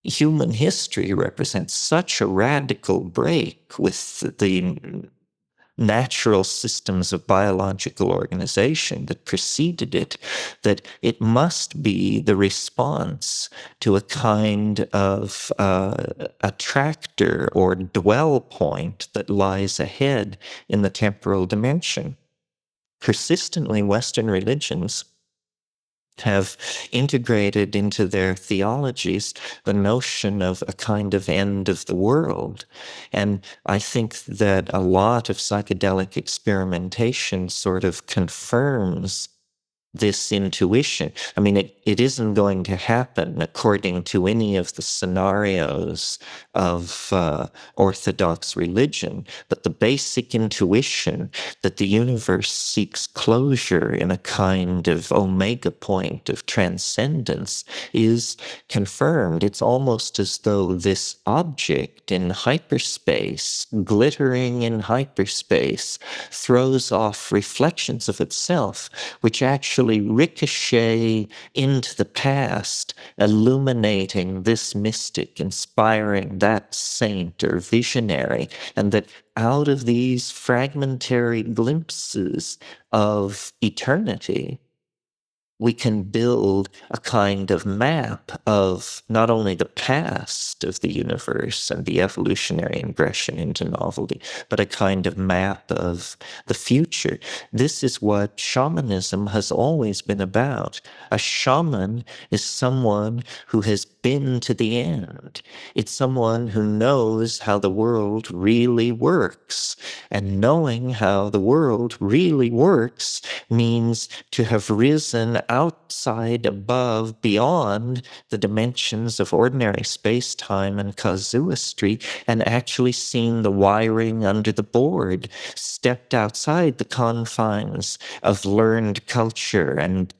human history represents such a radical break with the natural systems of biological organization that preceded it, that it must be the response to a kind of attractor or dwell point that lies ahead in the temporal dimension. Persistently, Western religions have integrated into their theologies the notion of a kind of end of the world. And I think that a lot of psychedelic experimentation sort of confirms this intuition. I mean, it isn't going to happen according to any of the scenarios of Orthodox religion, but the basic intuition that the universe seeks closure in a kind of omega point of transcendence is confirmed. It's almost as though this object in hyperspace, glittering in hyperspace, throws off reflections of itself, which actually ricochet into the past, illuminating this mystic, inspiring that saint or visionary, and that out of these fragmentary glimpses of eternity, we can build a kind of map of not only the past of the universe and the evolutionary ingression into novelty, but a kind of map of the future. This is what shamanism has always been about. A shaman is someone who has been to the end. It's someone who knows how the world really works. And knowing how the world really works means to have risen outside, above, beyond the dimensions of ordinary space-time and casuistry, and actually seen the wiring under the board, stepped outside the confines of learned culture and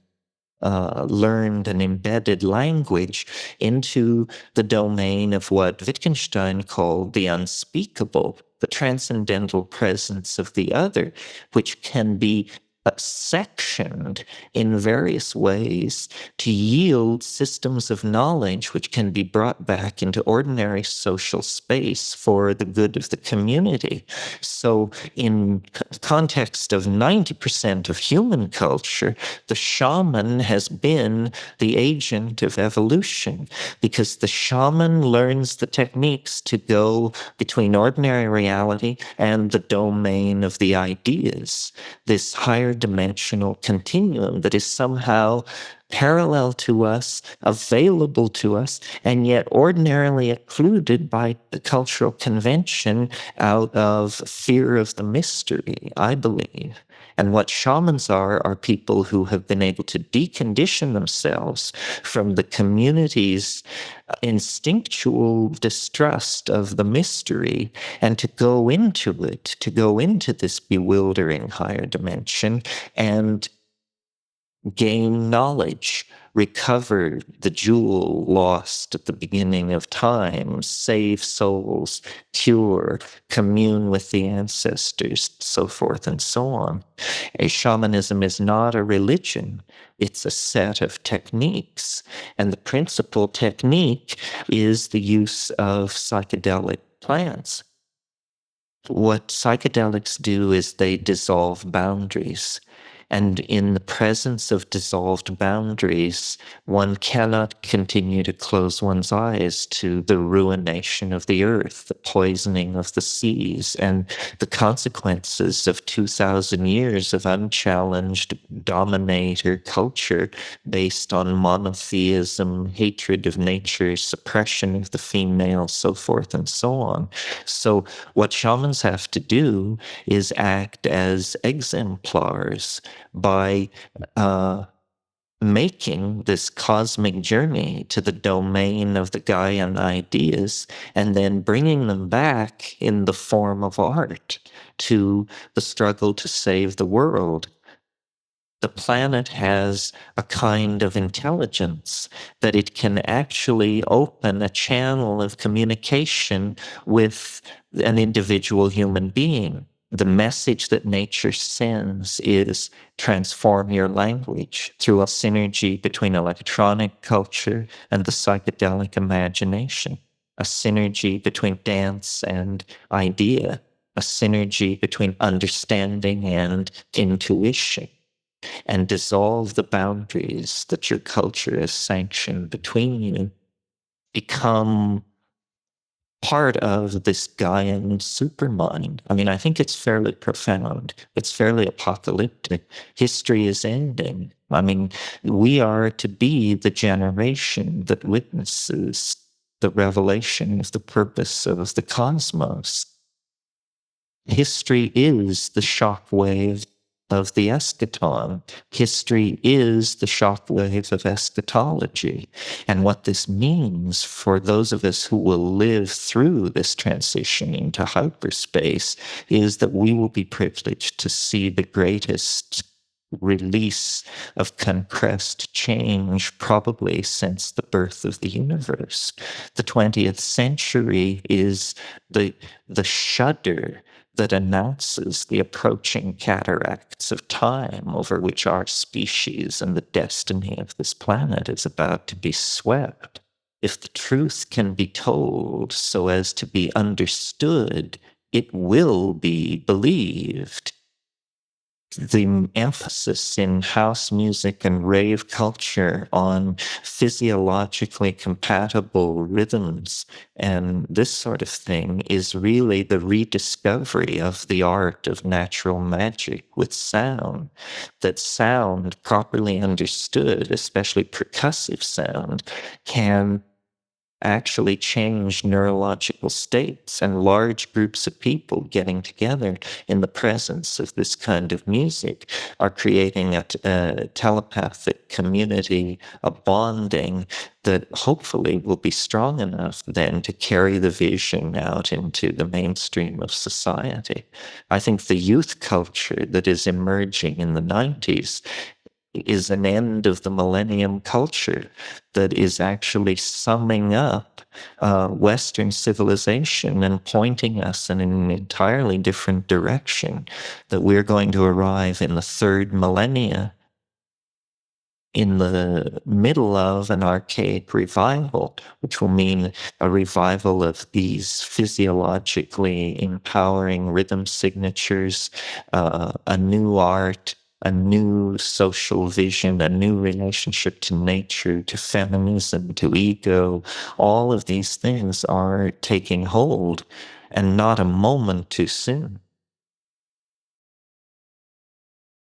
learned and embedded language into the domain of what Wittgenstein called the unspeakable, the transcendental presence of the other, which can be sectioned in various ways to yield systems of knowledge which can be brought back into ordinary social space for the good of the community. So in context of 90% of human culture, the shaman has been the agent of evolution, because the shaman learns the techniques to go between ordinary reality and the domain of the ideas, this higher dimensional continuum that is somehow parallel to us, available to us, and yet ordinarily occluded by the cultural convention out of fear of the mystery, I believe. And what shamans are people who have been able to decondition themselves from the community's instinctual distrust of the mystery and to go into it, to go into this bewildering higher dimension and gain knowledge, recover the jewel lost at the beginning of time, save souls, cure, commune with the ancestors, so forth and so on. A shamanism is not a religion. It's a set of techniques. And the principal technique is the use of psychedelic plants. What psychedelics do is they dissolve boundaries. And in the presence of dissolved boundaries, one cannot continue to close one's eyes to the ruination of the earth, the poisoning of the seas, and the consequences of 2,000 years of unchallenged dominator culture based on monotheism, hatred of nature, suppression of the female, so forth and so on. So what shamans have to do is act as exemplars by making this cosmic journey to the domain of the Gaian ideas and then bringing them back in the form of art to the struggle to save the world. The planet has a kind of intelligence that it can actually open a channel of communication with an individual human being. The message that nature sends is transform your language through a synergy between electronic culture and the psychedelic imagination, a synergy between dance and idea, a synergy between understanding and intuition, and dissolve the boundaries that your culture has sanctioned between you. Become part of this Gaian supermind. I mean, I think it's fairly profound. It's fairly apocalyptic. History is ending. I mean, we are to be the generation that witnesses the revelation of the purpose of the cosmos. History is the shockwave of the eschaton. History is the shockwave of eschatology. And what this means for those of us who will live through this transition into hyperspace is that we will be privileged to see the greatest release of compressed change probably since the birth of the universe. The 20th century is the shudder that announces the approaching cataracts of time over which our species and the destiny of this planet is about to be swept. If the truth can be told so as to be understood, it will be believed. The emphasis in house music and rave culture on physiologically compatible rhythms and this sort of thing is really the rediscovery of the art of natural magic with sound. That sound, properly understood, especially percussive sound, can actually change neurological states, and large groups of people getting together in the presence of this kind of music are creating a telepathic community, a bonding that hopefully will be strong enough then to carry the vision out into the mainstream of society. I think the youth culture that is emerging in the 90s is an end of the millennium culture that is actually summing up Western civilization and pointing us in an entirely different direction, that we're going to arrive in the third millennia in the middle of an archaic revival, which will mean a revival of these physiologically empowering rhythm signatures, a new art, a new social vision, a new relationship to nature, to feminism, to ego. All of these things are taking hold, and not a moment too soon.